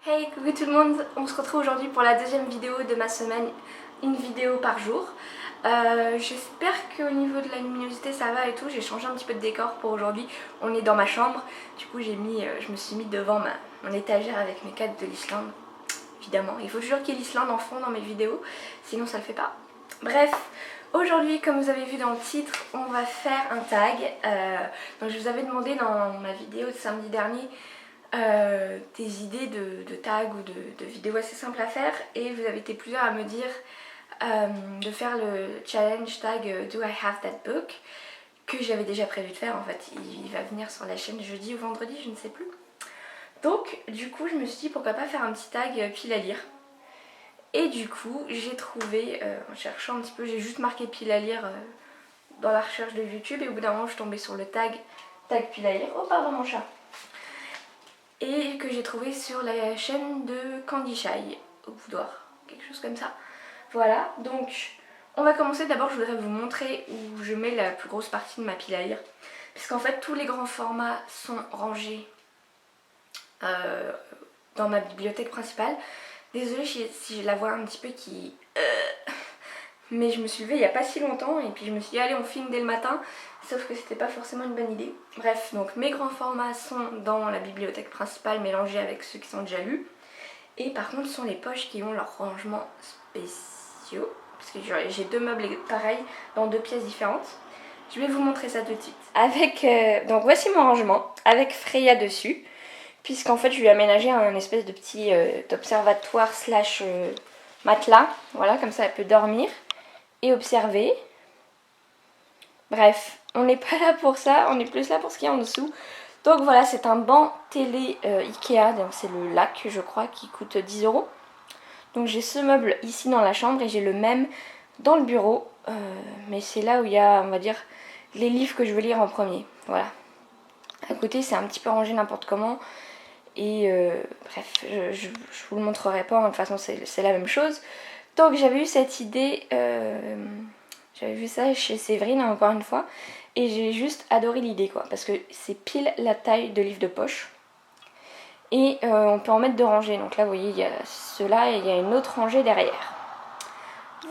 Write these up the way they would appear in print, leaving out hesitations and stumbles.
Hey, coucou tout le monde, on se retrouve aujourd'hui pour la deuxième vidéo de ma semaine, une vidéo par jour. J'espère qu'au niveau de la luminosité ça va et tout, j'ai changé un petit peu de décor pour aujourd'hui. On est dans ma chambre, du coup je me suis mis devant mon étagère avec mes cadres de l'Islande. Évidemment, il faut toujours qu'il y ait l'Islande en fond dans mes vidéos, sinon ça le fait pas. Bref, aujourd'hui comme vous avez vu dans le titre, on va faire un tag. Donc je vous avais demandé dans ma vidéo de samedi dernier des idées de tags ou de vidéos assez simples à faire, et vous avez été plusieurs à me dire de faire le challenge tag Do I Have That Book, que j'avais déjà prévu de faire. En fait il va venir sur la chaîne jeudi ou vendredi, je ne sais plus. Donc du coup je me suis dit pourquoi pas faire un petit tag pile à lire. Et du coup j'ai trouvé, en cherchant un petit peu, j'ai juste marqué pile à lire dans la recherche de YouTube, et au bout d'un moment je suis tombée sur le tag pile à lire. Oh pardon mon chat. Et que j'ai trouvé sur la chaîne de Candy Shy au boudoir, quelque chose comme ça. Voilà, donc on va commencer. D'abord je voudrais vous montrer où je mets la plus grosse partie de ma pile à lire, puisqu'en fait tous les grands formats sont rangés dans ma bibliothèque principale. Désolée si je la vois un petit peu qui... mais je me suis levée il n'y a pas si longtemps et puis je me suis dit allez on filme dès le matin, sauf que c'était pas forcément une bonne idée. Bref, donc mes grands formats sont dans la bibliothèque principale mélangés avec ceux qui sont déjà lus, et par contre ce sont les poches qui ont leurs rangements spéciaux, parce que j'ai deux meubles pareils dans deux pièces différentes. Je vais vous montrer ça tout de suite. Avec, donc voici mon rangement avec Freya dessus, puisqu'en fait je lui ai aménagé un espèce de petit observatoire slash matelas, voilà, comme ça elle peut dormir et observer. Bref, on n'est pas là pour ça, on est plus là pour ce qu'il y a en dessous. Donc voilà, c'est un banc télé Ikea, c'est le lac je crois, qui coûte 10 €. Donc j'ai ce meuble ici dans la chambre et j'ai le même dans le bureau, mais c'est là où il y a, on va dire, les livres que je veux lire en premier. Voilà. À côté c'est un petit peu rangé n'importe comment, et bref, je vous le montrerai pas, de toute façon c'est la même chose. Donc j'avais eu cette idée, j'avais vu ça chez Séverine encore une fois, et j'ai juste adoré l'idée quoi, parce que c'est pile la taille de livre de poche. Et on peut en mettre deux rangées, donc là vous voyez il y a ceux-là et il y a une autre rangée derrière.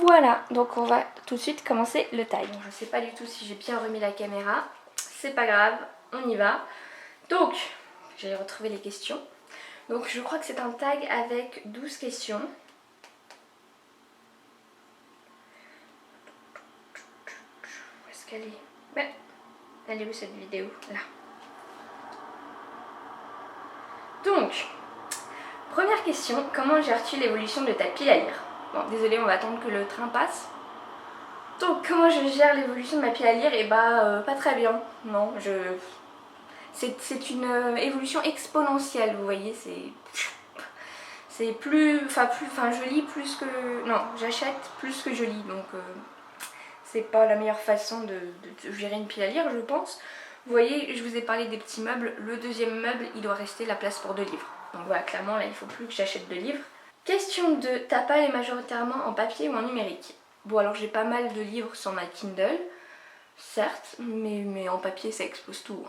Voilà, donc on va tout de suite commencer le tag. Je ne sais pas du tout si j'ai bien remis la caméra, c'est pas grave, on y va. Donc, j'ai retrouvé les questions. Donc je crois que c'est un tag avec 12 questions. Où est-ce qu'elle est? Ouais. Elle est où cette vidéo? Là. Donc, première question, comment gères-tu l'évolution de ta pile à lire? Bon, désolé, on va attendre que le train passe. Donc, comment je gère l'évolution de ma pile à lire? Et bah, pas très bien. Non, c'est une évolution exponentielle, vous voyez, c'est je lis plus que... Non, j'achète plus que je lis, donc c'est pas la meilleure façon de gérer une pile à lire, je pense. Vous voyez, je vous ai parlé des petits meubles, le deuxième meuble, il doit rester la place pour 2 livres. Donc voilà, clairement, là, il faut plus que j'achète 2 livres. Question 2, ta palle est majoritairement en papier ou en numérique? Bon, alors j'ai pas mal de livres sur ma Kindle, certes, mais en papier, ça explose tout.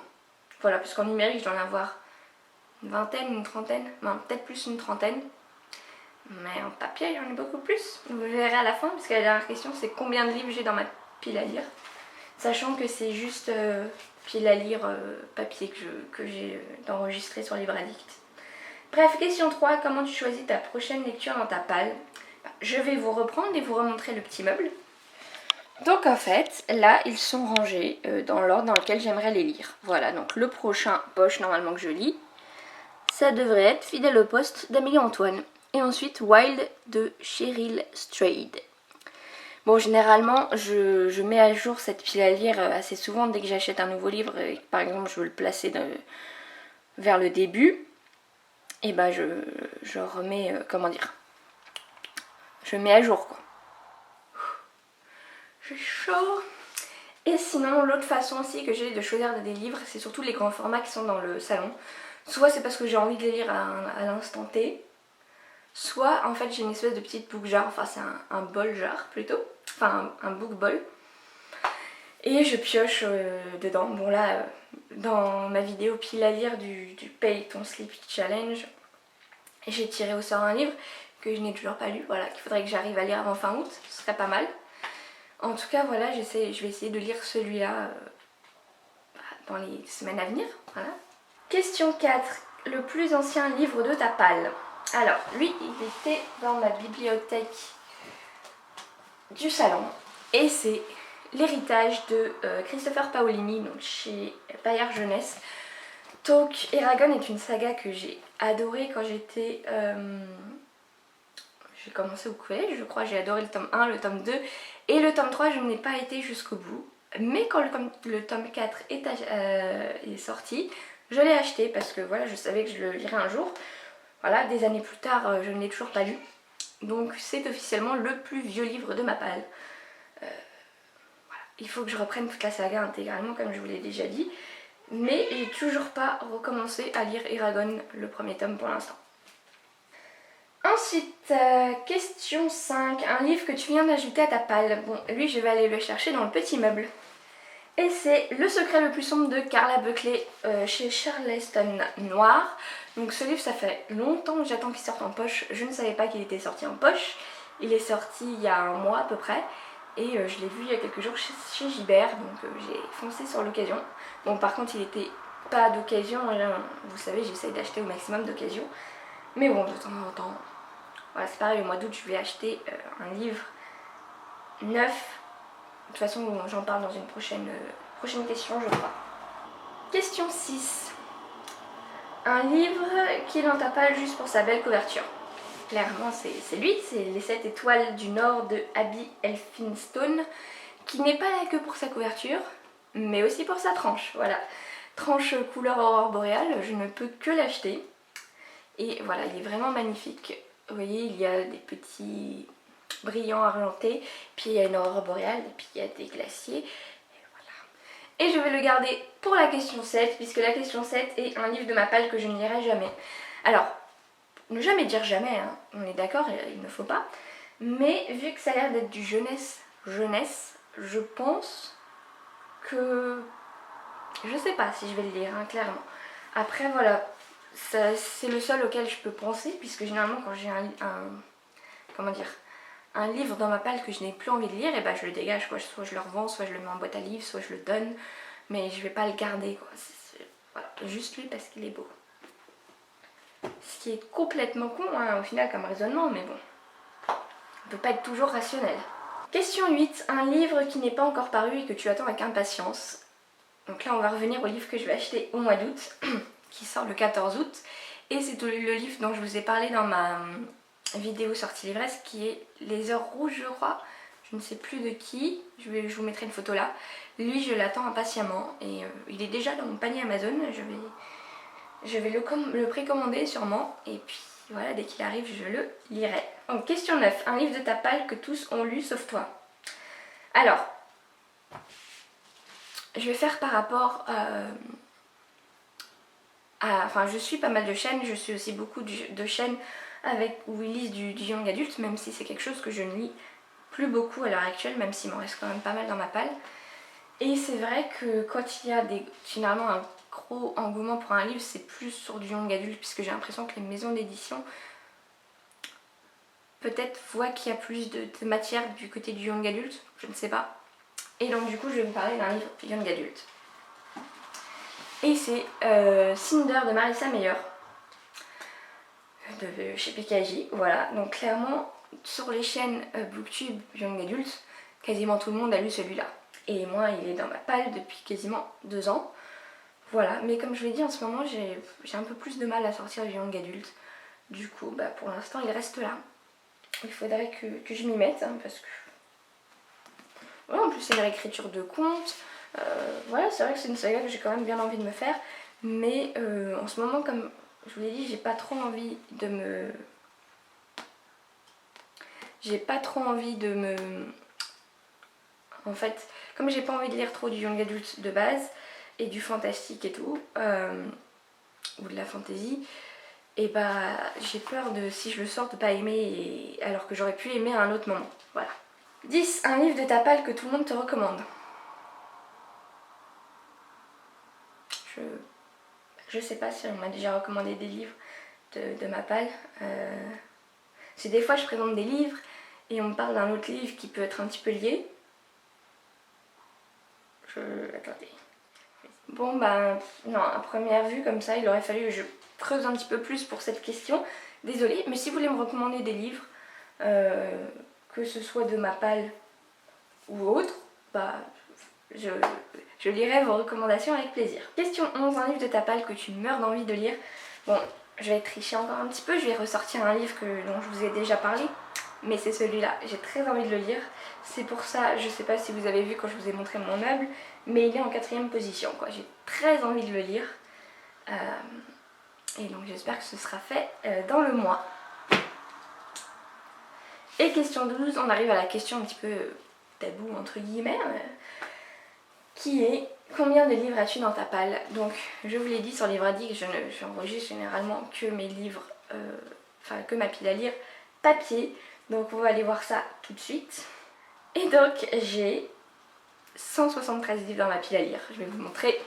Voilà, parce qu'en numérique, je dois en avoir une vingtaine, une trentaine, non, peut-être plus une trentaine. Mais en papier, j'en ai beaucoup plus. Vous verrez à la fin, parce que la dernière question, c'est combien de livres j'ai dans ma pile à lire. Sachant que c'est juste pile à lire papier que j'ai enregistré sur Libre Addict. Bref, question 3, comment tu choisis ta prochaine lecture dans ta palle? Je vais vous reprendre et vous remontrer le petit meuble. Donc en fait, là, ils sont rangés dans l'ordre dans lequel j'aimerais les lire. Voilà, donc le prochain poche normalement que je lis, ça devrait être Fidèle au poste d'Amélie Antoine. Et ensuite Wild de Cheryl Strayed. Bon, généralement, je mets à jour cette pile à lire assez souvent dès que j'achète un nouveau livre et que, par exemple, je veux le placer vers le début. Et bah, je remets, comment dire, je mets à jour, quoi. J'ai chaud. Et sinon, l'autre façon aussi que j'ai de choisir des livres, c'est surtout les grands formats qui sont dans le salon. Soit c'est parce que j'ai envie de les lire à l'instant T, soit en fait j'ai une espèce de petite book jar, enfin c'est un bol jar plutôt, enfin un book bol. Et je pioche dedans. Bon là, dans ma vidéo pile à lire du Pay ton Sleep Challenge, j'ai tiré au sort un livre que je n'ai toujours pas lu, voilà, qu'il faudrait que j'arrive à lire avant fin août, ce serait pas mal. En tout cas voilà, je vais essayer de lire celui-là dans les semaines à venir, voilà. Question 4. Le plus ancien livre de ta palle. Alors lui il était dans ma bibliothèque du salon et c'est l'héritage de Christopher Paolini, donc chez Bayard Jeunesse. Tolkien Eragon est une saga que j'ai adorée quand j'ai commencé au collège, je crois. J'ai adoré le tome 1, le tome 2 et le tome 3 je n'ai pas été jusqu'au bout. Mais quand le tome 4 est sorti, je l'ai acheté parce que voilà, je savais que je le lirais un jour. Voilà, des années plus tard, je ne l'ai toujours pas lu. Donc c'est officiellement le plus vieux livre de ma palle. Voilà. Il faut que je reprenne toute la saga intégralement comme je vous l'ai déjà dit. Mais j'ai toujours pas recommencé à lire Eragon, le premier tome pour l'instant. Ensuite, question 5. Un livre que tu viens d'ajouter à ta palle. Bon, lui je vais aller le chercher dans le petit meuble. Et c'est Le secret le plus sombre de Carla Buckley chez Charleston Noir. Donc ce livre ça fait longtemps que j'attends qu'il sorte en poche. Je ne savais pas qu'il était sorti en poche. Il est sorti il y a un mois à peu près. Et je l'ai vu il y a quelques jours chez Gibert, donc j'ai foncé sur l'occasion. Bon par contre il était pas d'occasion, vous savez j'essaye d'acheter au maximum d'occasion. Mais bon de temps en temps, voilà c'est pareil, au mois d'août je vais acheter un livre neuf. De toute façon j'en parle dans une prochaine question je crois. Question 6. Un livre qui est dans ta palle juste pour sa belle couverture. Clairement c'est lui, c'est Les 7 étoiles du Nord de Abby Elphinstone, qui n'est pas là que pour sa couverture, mais aussi pour sa tranche, voilà. Tranche couleur aurore boréale, je ne peux que l'acheter. Et voilà, il est vraiment magnifique. Vous voyez, il y a des petits brillants argentés, puis il y a une aurore boréale, et puis il y a des glaciers. Et voilà. Et je vais le garder pour la question 7, puisque la question 7 est un livre de ma palle que je ne lirai jamais. Alors, ne jamais dire jamais, hein. On est d'accord, il ne faut pas. Mais vu que ça a l'air d'être du jeunesse, je pense que... Je sais pas si je vais le lire, hein, clairement. Après, voilà, c'est le seul auquel je peux penser, puisque généralement quand j'ai un livre dans ma palle que je n'ai plus envie de lire, et ben je le dégage, quoi. Soit je le revends, soit je le mets en boîte à livres, soit je le donne. Mais je vais pas le garder, quoi. Voilà, juste lui parce qu'il est beau. Ce qui est complètement con hein, au final comme raisonnement, mais bon, on peut pas être toujours rationnel. Question 8, un livre qui n'est pas encore paru et que tu attends avec impatience. Donc là on va revenir au livre que je vais acheter au mois d'août, qui sort le 14 août. Et c'est le livre dont je vous ai parlé dans ma vidéo sortie livresse, qui est Les Heures Rouges je crois. Je ne sais plus de qui, je vous mettrai une photo là. Lui je l'attends impatiemment et il est déjà dans mon panier Amazon, je vais le précommander sûrement et puis voilà, dès qu'il arrive je le lirai. Donc question 9, un livre de ta palle que tous ont lu sauf toi. Alors, je vais faire par rapport enfin je suis pas mal de chaînes, je suis aussi beaucoup de chaînes où ils lisent du young adulte, même si c'est quelque chose que je ne lis plus beaucoup à l'heure actuelle, même s'il m'en reste quand même pas mal dans ma palle. Et c'est vrai que quand il y a finalement un gros engouement pour un livre, c'est plus sur du young adulte, puisque j'ai l'impression que les maisons d'édition peut-être voient qu'il y a plus de matière du côté du young adulte, je ne sais pas. Et donc du coup je vais vous parler d'un livre young adulte. Et c'est Cinder de Marissa Meyer, de chez PKJ, voilà. Donc clairement sur les chaînes Booktube young adulte, quasiment tout le monde a lu celui-là. Et moi il est dans ma palle depuis quasiment 2 ans. Voilà, mais comme je vous l'ai dit en ce moment j'ai un peu plus de mal à sortir du young adulte. Du coup bah, pour l'instant il reste là. Il faudrait que je m'y mette hein, parce que... Voilà, en plus c'est une réécriture de contes. Voilà, c'est vrai que c'est une saga que j'ai quand même bien envie de me faire. Mais en ce moment, comme je vous l'ai dit, j'ai pas trop envie de me... En fait, comme j'ai pas envie de lire trop du young adulte de base, et du fantastique et tout, ou de la fantasy, et bah j'ai peur de, si je le sors, de pas aimer, alors que j'aurais pu aimer à un autre moment. Voilà. 10. Un livre de ta palle que tout le monde te recommande. Je sais pas si on m'a déjà recommandé des livres de ma palle. C'est des fois je présente des livres et on me parle d'un autre livre qui peut être un petit peu lié. Attendez. Bon bah non, à première vue comme ça, il aurait fallu que je creuse un petit peu plus pour cette question. Désolée, mais si vous voulez me recommander des livres, que ce soit de ma palle ou autre, bah je lirai vos recommandations avec plaisir. Question 11, un livre de ta palle que tu meurs d'envie de lire. Bon, je vais tricher encore un petit peu, je vais ressortir un livre dont je vous ai déjà parlé, mais c'est celui-là, j'ai très envie de le lire. C'est pour ça, je sais pas si vous avez vu quand je vous ai montré mon meuble, mais il est en 4e position, quoi. J'ai très envie de le lire. Et donc j'espère que ce sera fait dans le mois. Et question 12, on arrive à la question un petit peu tabou entre guillemets, qui est combien de livres as-tu dans ta palle? Donc je vous l'ai dit sur Livre Addict, je n'enregistre généralement que mes livres, enfin que ma pile à lire papier, donc on va aller voir ça tout de suite. Et donc j'ai 173 livres dans ma pile à lire, je vais vous montrer.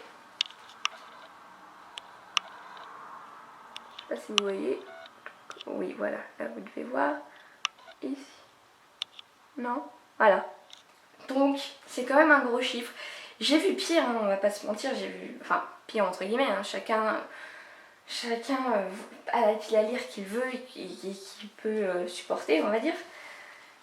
Je sais pas si vous voyez, oui voilà, là vous devez voir, ici, non, voilà. Donc c'est quand même un gros chiffre. J'ai vu pire, hein, on va pas se mentir, j'ai vu, enfin pire entre guillemets, hein, chacun a la pile à lire qu'il veut et qu'il peut supporter, on va dire.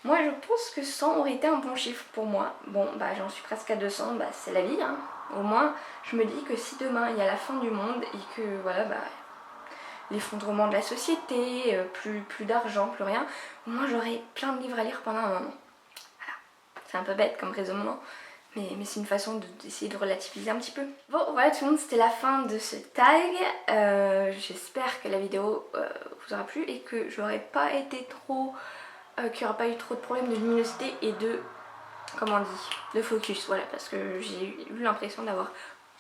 Moi je pense que 100 aurait été un bon chiffre pour moi. Bon bah j'en suis presque à 200, bah c'est la vie, hein. Au moins je me dis que si demain il y a la fin du monde et que voilà bah l'effondrement de la société, plus d'argent, plus rien, au moins j'aurai plein de livres à lire pendant un moment. Voilà. C'est un peu bête comme raisonnement, mais c'est une façon d'essayer de relativiser un petit peu. Bon voilà tout le monde, c'était la fin de ce tag. J'espère que la vidéo vous aura plu et que j'aurais pas été trop... qu'il n'y aura pas eu trop de problèmes de luminosité et de... comment on dit, de focus, voilà, parce que j'ai eu l'impression d'avoir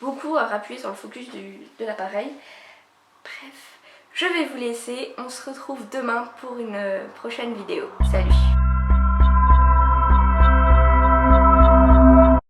beaucoup à appuyer sur le focus de l'appareil. Bref, je vais vous laisser, on se retrouve demain pour une prochaine vidéo. Salut!